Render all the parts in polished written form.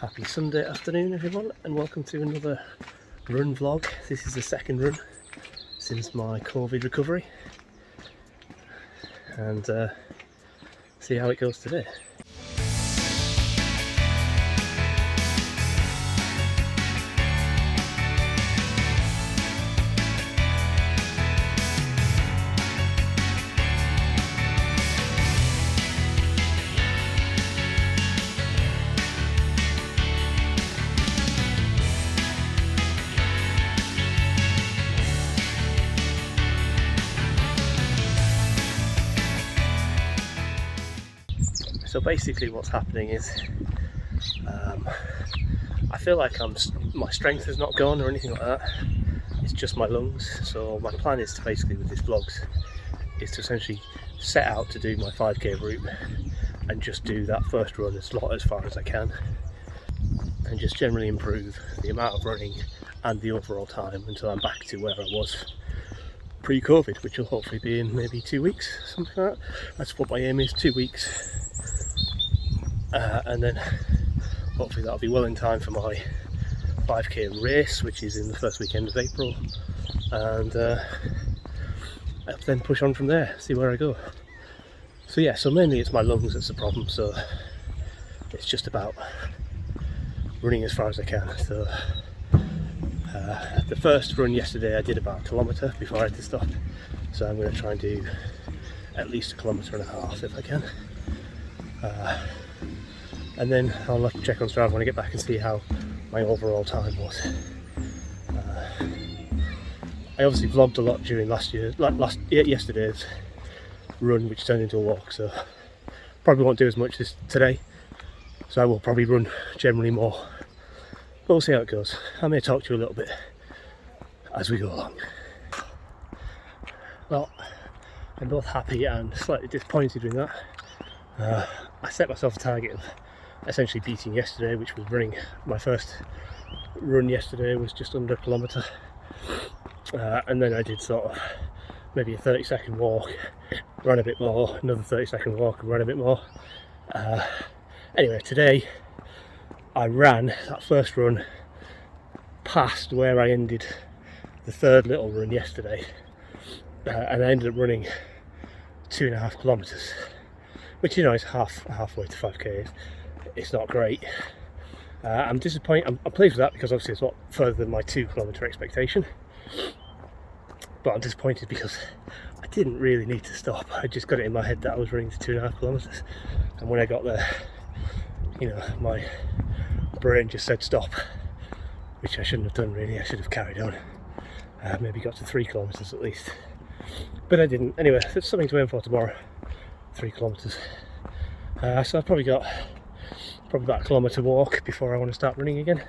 Happy Sunday afternoon everyone, and welcome to another run vlog. This is the second run since my COVID recovery, and see how it goes today. So basically what's happening is I feel like my strength has not gone or anything like that. It's just my lungs. So my plan is to basically, with this vlogs, is to essentially set out to do my 5k route and just do that first run as far as I can, and just generally improve the amount of running and the overall time until I'm back to where I was pre-COVID, which will hopefully be in maybe 2 weeks, something like that. That's what my aim is, 2 weeks. And then hopefully that'll be well in time for my 5k race, which is in the first weekend of April, and I'll then push on from there, see where I go. So yeah, so mainly it's my lungs that's the problem, so it's just about running as far as I can. So the first run yesterday I did about 1 kilometre before I had to stop, so I'm going to try and do at least 1.5 kilometres if I can. And then I'll have to check on Strava when I get back and see how my overall time was. I obviously vlogged a lot during yesterday's run, which turned into a walk, so probably won't do as much today. So I will probably run generally more, but we'll see how it goes. I may talk to you a little bit as we go along. Well, I'm both happy and slightly disappointed with that. I set myself a target of essentially beating yesterday, which was running. My first run yesterday was just under 1 kilometre, and then I did sort of maybe a 30-second walk, ran a bit more, another 30-second walk, and ran a bit more. Anyway, today I ran that first run past where I ended the third little run yesterday, and I ended up running 2.5 kilometres, which, you know, is halfway to 5k. It's not great. I'm disappointed. I'm pleased with that because obviously it's a lot further than my 2 kilometre expectation, but I'm disappointed because I didn't really need to stop. I just got it in my head that I was running to 2.5 kilometres, and when I got there, you know, my brain just said stop, which I shouldn't have done really. I should have carried on, maybe got to 3 kilometres at least, but I didn't. Anyway, it's something to aim for tomorrow, 3 kilometres. So I've probably got about 1 kilometre walk before I want to start running again,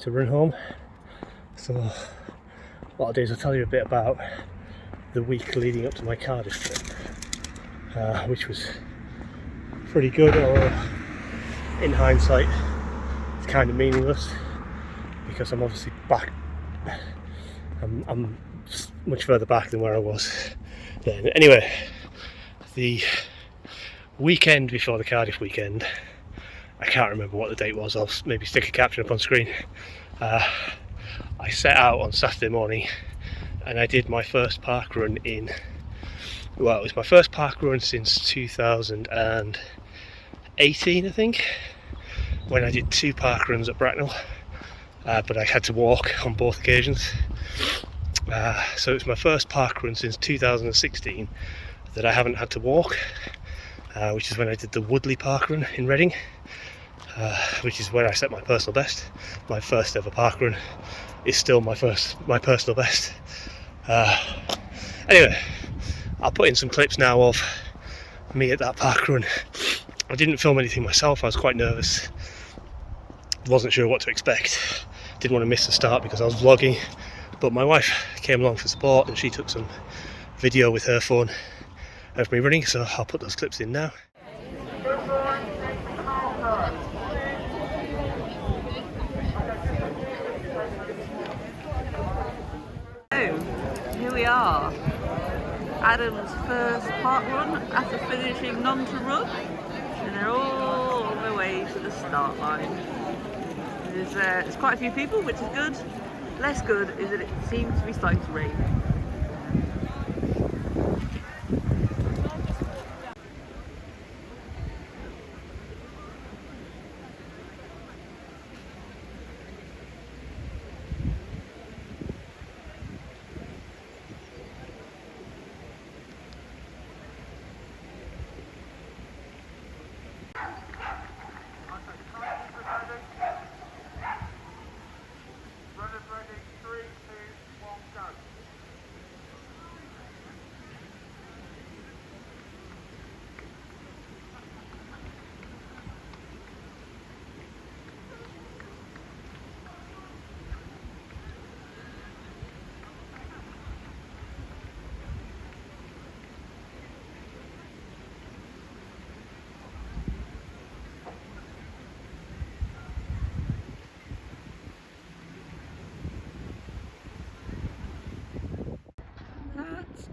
to run home. So what I'll do is I'll tell you a bit about the week leading up to my Cardiff trip, which was pretty good, or in hindsight it's kind of meaningless because I'm obviously back. I'm much further back than where I was then. Anyway, the weekend before the Cardiff weekend, I can't remember what the date was, I'll maybe stick a caption up on screen. I set out on Saturday morning and I did my first park run it was my first park run since 2018, I think, when I did 2 park runs at Bracknell, but I had to walk on both occasions. So it was my first park run since 2016 that I haven't had to walk, which is when I did the Woodley park run in Reading, which is where I set my personal best. My first ever park run is still my personal best. Anyway, I'll put in some clips now of me at that park run. I didn't film anything myself, I was quite nervous, wasn't sure what to expect, didn't want to miss the start because I was vlogging, but my wife came along for support and she took some video with her phone of me running, so I'll put those clips in now. Here we are, Adam's first park run after finishing none to run, and they're all on their way to the start line. There's quite a few people, which is good. Less good is that it seems to be starting to rain.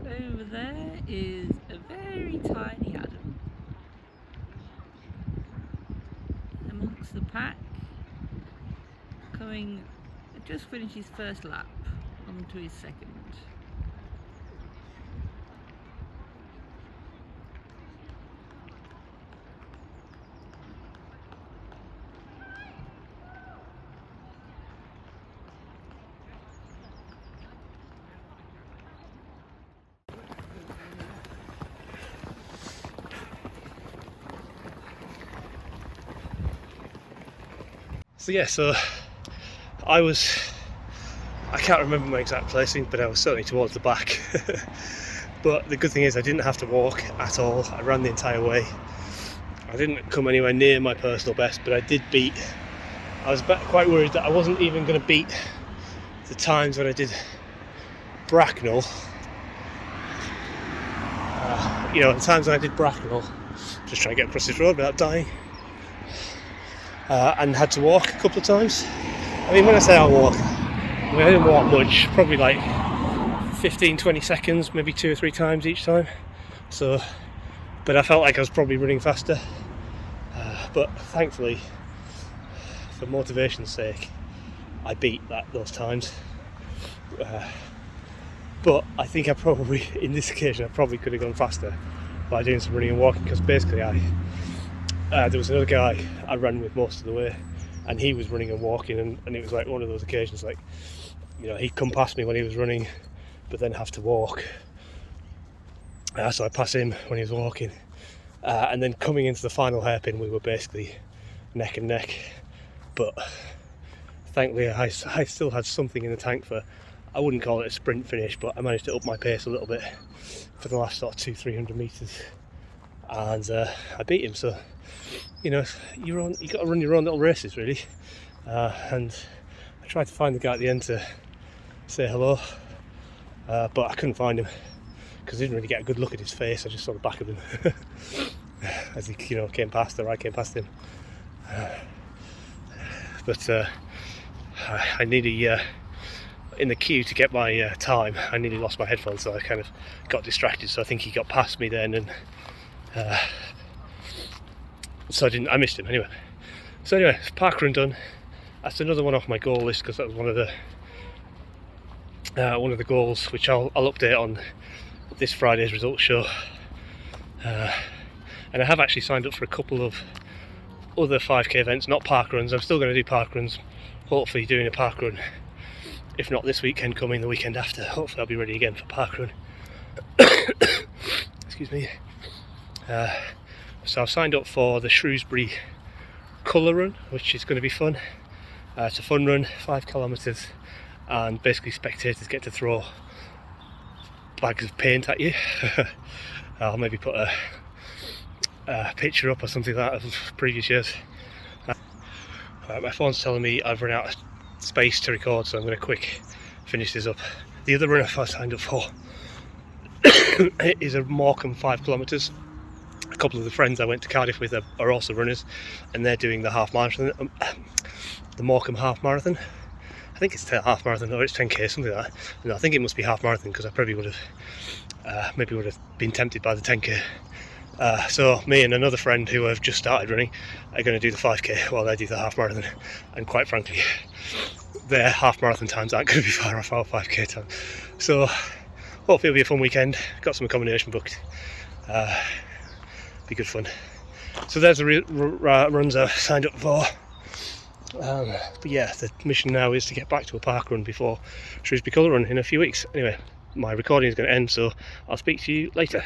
Over there is a very tiny Adam amongst the pack, just finished his first lap, on to his second. So yeah, I can't remember my exact placing, but I was certainly towards the back. But the good thing is I didn't have to walk at all. I ran the entire way. I didn't come anywhere near my personal best, but I did beat. I was quite worried that I wasn't even going to beat the times when I did Bracknell. The times when I did Bracknell, just trying to get across this road without dying. And had to walk a couple of times. I mean, when I say I walk, I didn't walk much, probably like 15-20 seconds, maybe 2 or 3 times each time. But I felt like I was probably running faster. But thankfully, for motivation's sake, I beat those times. But I think in this occasion, I probably could have gone faster by doing some running and walking, because basically there was another guy I ran with most of the way, and he was running and walking, and it was like one of those occasions, like, he'd come past me when he was running, but then have to walk. So I pass him when he was walking, and then coming into the final hairpin, we were basically neck and neck. But thankfully, I still had something in the tank for, I wouldn't call it a sprint finish, but I managed to up my pace a little bit for the last sort of 200-300 metres, and I beat him. So you got to run your own little races, really. And I tried to find the guy at the end to say hello, but I couldn't find him because I didn't really get a good look at his face. I just saw the back of him as he came past, or I came past him. But I nearly, in the queue to get my time, I nearly lost my headphones, so I kind of got distracted. So I think he got past me then, and so I missed him anyway. So anyway, Parkrun done. That's another one off my goal list, because that was one of the goals which I'll update on this Friday's results show. And I have actually signed up for a couple of other 5k events, not parkruns. I'm still going to do parkruns, hopefully doing a parkrun, if not this weekend coming, the weekend after. Hopefully I'll be ready again for parkrun. Excuse me. So I've signed up for the Shrewsbury Colour Run, which is going to be fun. It's a fun run, 5 kilometres, and basically spectators get to throw bags of paint at you. I'll maybe put a picture up or something like that of previous years. My phone's telling me I've run out of space to record, so I'm going to quick finish this up. The other run I signed up for is a Morecambe 5 kilometres. A couple of the friends I went to Cardiff with are also runners, and they're doing the half marathon, the Morecambe half marathon. I think it's half marathon, or it's 10k, something like that. No, I think it must be half marathon, because I probably would have been tempted by the 10k. So me and another friend who have just started running are going to do the 5k while they do the half marathon, and quite frankly their half marathon times aren't going to be far off our 5k time. So hopefully it'll be a fun weekend. Got some accommodation booked, be good fun. So there's the runs I've signed up for. But yeah, the mission now is to get back to a park run before Shrewsbury Colour Run in a few weeks. Anyway, my recording is going to end, so I'll speak to you later.